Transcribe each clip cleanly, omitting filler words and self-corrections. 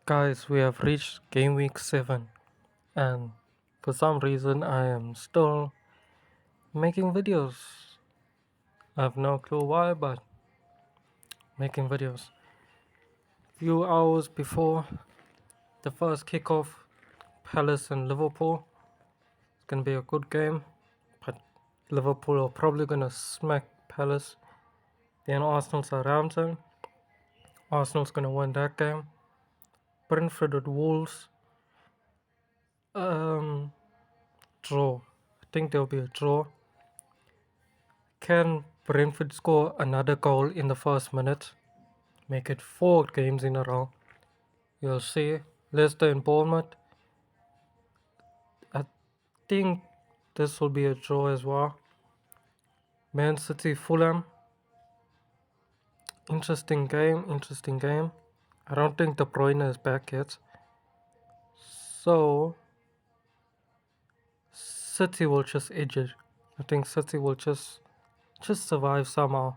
Guys, we have reached Gameweek 7, and for some reason, I am still making videos. I have no clue why, but making videos. Few hours before the first kickoff, Palace and Liverpool. It's gonna be a good game, but Liverpool are probably gonna smack Palace. Then Arsenal Southampton. Arsenal's gonna win that game. Brentford at Wolves. Um, Draw. I think there'll be a draw. Can Brentford score another goal in the first minute? Make it 4 games in a row. You'll see. Leicester and Bournemouth. I think this will be a draw as well. Man City Fulham. Interesting game. Interesting game. I don't think De Bruyne is back yet. So City will just edge it. I think City will just survive somehow.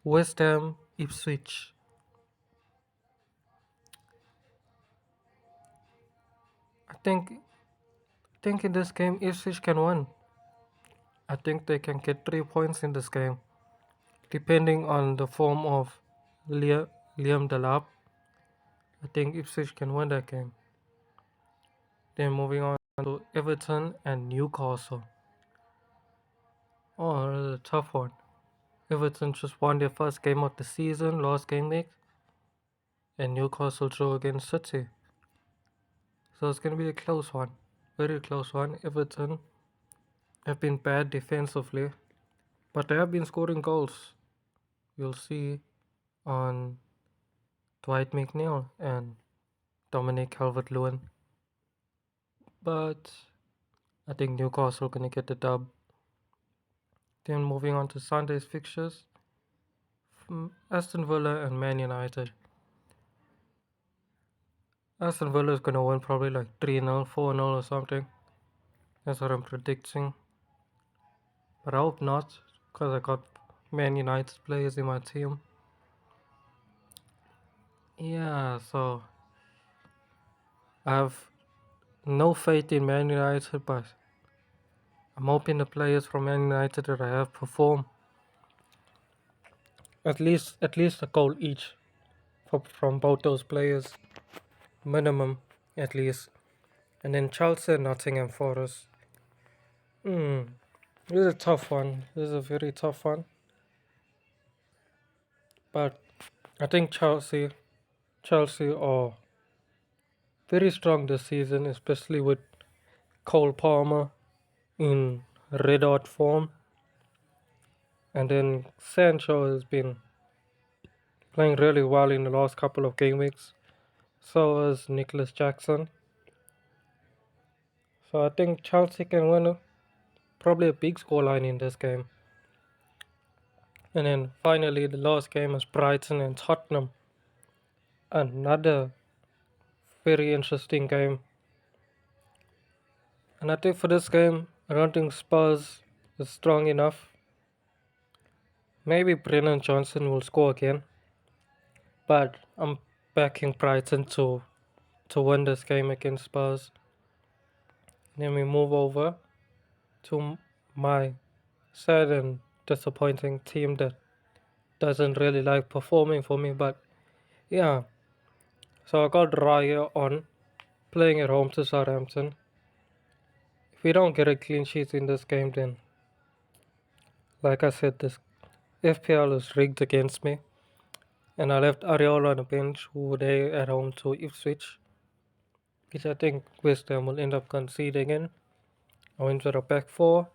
West Ham Ipswich. I think in this game Ipswich can win. I think they can get 3 points in this game, depending on the form of Liam Delap. I think Ipswich can win that game. Then moving on to Everton and Newcastle. Oh, that's a tough one. Everton just won their first game of the season, last game week, and Newcastle drew against City. So it's gonna be a close one, very close one. Everton have been bad defensively, but they have been scoring goals. You'll see on Dwight McNeil and Dominic Calvert-Lewin. But I think Newcastle gonna get the dub. Then moving on to Sunday's fixtures, Aston Villa and Man United. Aston Villa is gonna win probably like 3-0, 4-0 or something. That's what I'm predicting. But I hope not, because I got Man United players in my team. Yeah, so I have no faith in Man United, but I'm hoping the players from Man United that I have perform at least a goal each from both those players, minimum at least. And then Chelsea and Nottingham Forest. This is a tough one. This is a very tough one. But I think Chelsea are very strong this season, especially with Cole Palmer in red hot form. And then Sancho has been playing really well in the last couple of game weeks. So has Nicholas Jackson. So I think Chelsea can win probably a big scoreline in this game. And then finally, the last game is Brighton and Tottenham. Another very interesting game. And I think for this game, I don't think Spurs is strong enough. Maybe Brennan Johnson will score again. But I'm backing Brighton to win this game against Spurs. Then we move over to my sad and disappointing team that doesn't really like performing for me. But yeah, so I got Raya on playing at home to Southampton. If we don't get a clean sheet in this game, then like I said, this FPL is rigged against me. And I left Ariola on the bench, who they at home to Ipswich, which I think West Ham will end up conceding in. I went with a back four,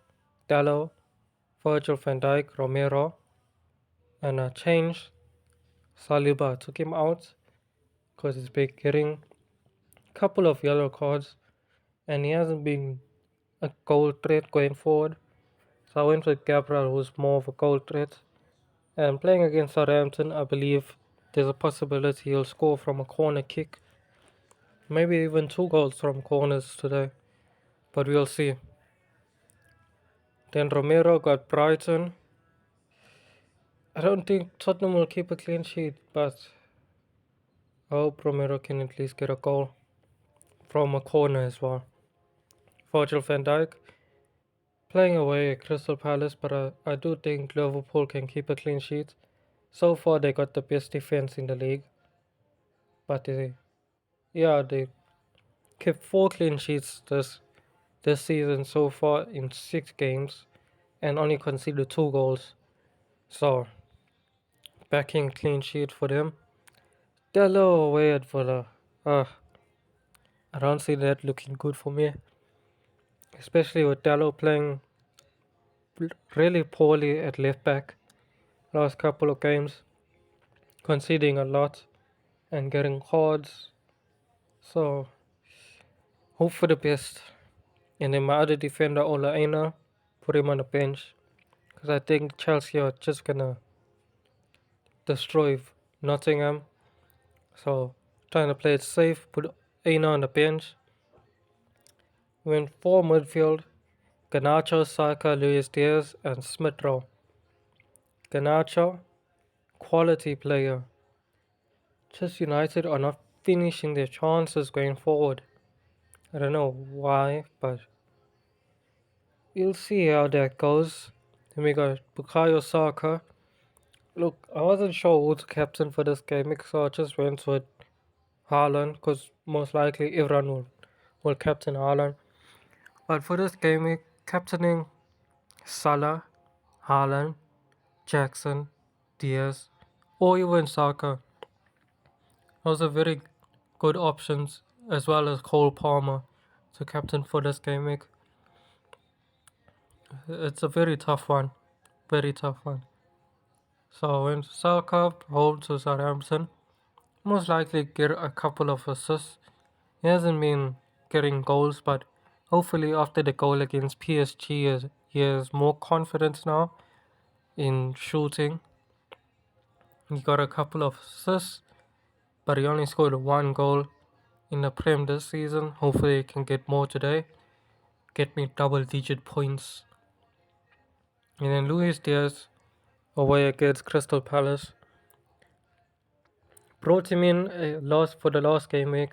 Dallo, Virgil van Dijk, Romero, and I changed Saliba. I took him out because he's been getting a couple of yellow cards and he hasn't been a goal threat going forward. So I went with Gabriel, who's more of a goal threat. And playing against Southampton, I believe there's a possibility he'll score from a corner kick. Maybe even 2 goals from corners today. But we'll see. Then Romero got Brighton. I don't think Tottenham will keep a clean sheet, but I hope Romero can at least get a goal from a corner as well. Virgil van Dijk playing away at Crystal Palace, but I do think Liverpool can keep a clean sheet. So far, they got the best defense in the league, but they kept 4 clean sheets this season so far in 6 games, and only conceded 2 goals. So backing clean sheet for them. Dello away at Villa. Uh, I don't see that looking good for me, especially with Dello playing really poorly at left back last couple of games, conceding a lot and getting cards. So hope for the best. And then my other defender, Ola Aina, put him on the bench because I think Chelsea are just gonna destroy Nottingham. So trying to play it safe, put Aina on the bench. Went 4 midfield, Ganacho, Saka, Luis Diaz, and Smith Rowe. Ganacho, quality player. Just United are not finishing their chances going forward. I don't know why, but we'll see how that goes. Then we got Bukayo Saka. Look, I wasn't sure who's captain for this game, so I just went with Haaland because most likely everyone will captain Haaland. But for this game, captaining Salah, Haaland, Jackson, Diaz, or even Saka. Those are very good options, as well as Cole Palmer to captain for this game week. It's a very tough one. Very tough one. So when Saka holds to Southampton, most likely get a couple of assists. He hasn't been getting goals, but hopefully after the goal against PSG, he has more confidence now in shooting. He got a couple of assists, but he only scored 1 goal in the Prem this season. Hopefully he can get more today. Get me double-digit points. And then Luis Diaz away against Crystal Palace. Brought him in for the last game week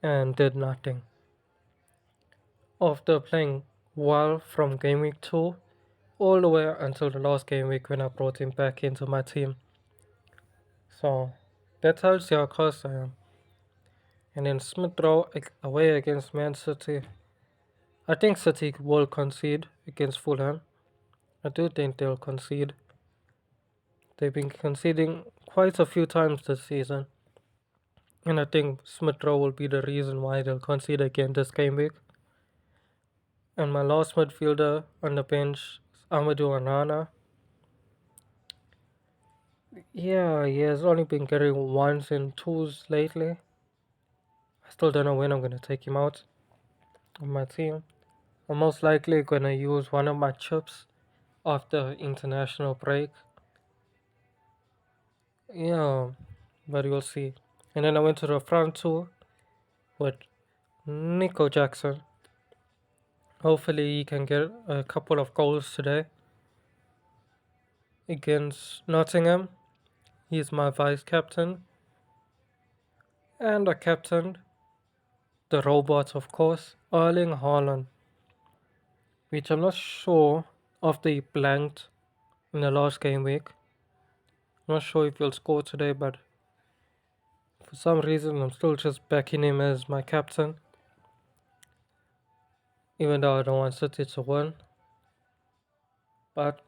and did nothing. After playing well from game week 2 all the way until the last game week when I brought him back into my team. So that tells you how close I am. And then Smith Rowe away against Man City. I think City will concede against Fulham. I do think they'll concede. They've been conceding quite a few times this season. And I think Smith Rowe will be the reason why they'll concede again this game week. And my last midfielder on the bench is Amadou Onana. Yeah, he has only been getting ones and twos lately. I still don't know when I'm gonna take him out of my team. I'm most likely gonna use one of my chips after international break. Yeah, but you'll see. And then I went to the front two with Nico Jackson. Hopefully he can get a couple of goals today against Nottingham. He's my vice captain. And I captained the robot, of course, Erling Haaland, which I'm not sure after he blanked in the last game week. I'm not sure if he'll score today, but for some reason I'm still just backing him as my captain, even though I don't want City to win. But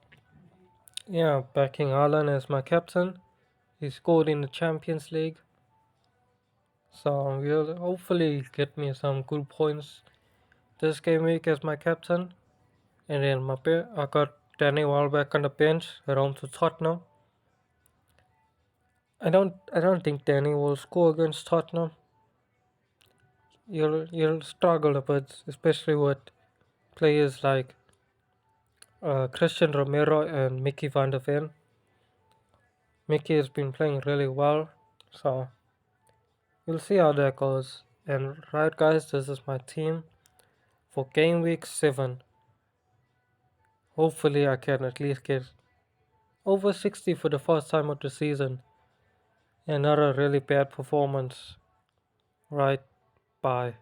yeah, backing Haaland as my captain. He scored in the Champions League, so he'll hopefully get me some good points this game week as my captain. And then I got Danny Welbeck on the bench, around to Tottenham. I don't think Danny will score against Tottenham. You'll struggle a bit, especially with players like Christian Romero and Mickey van der Ven. Mickey has been playing really well, so we'll see how that goes. And right, guys, this is my team for game week 7. Hopefully, I can at least get over 60 for the first time of the season. Another really bad performance. Right. Bye.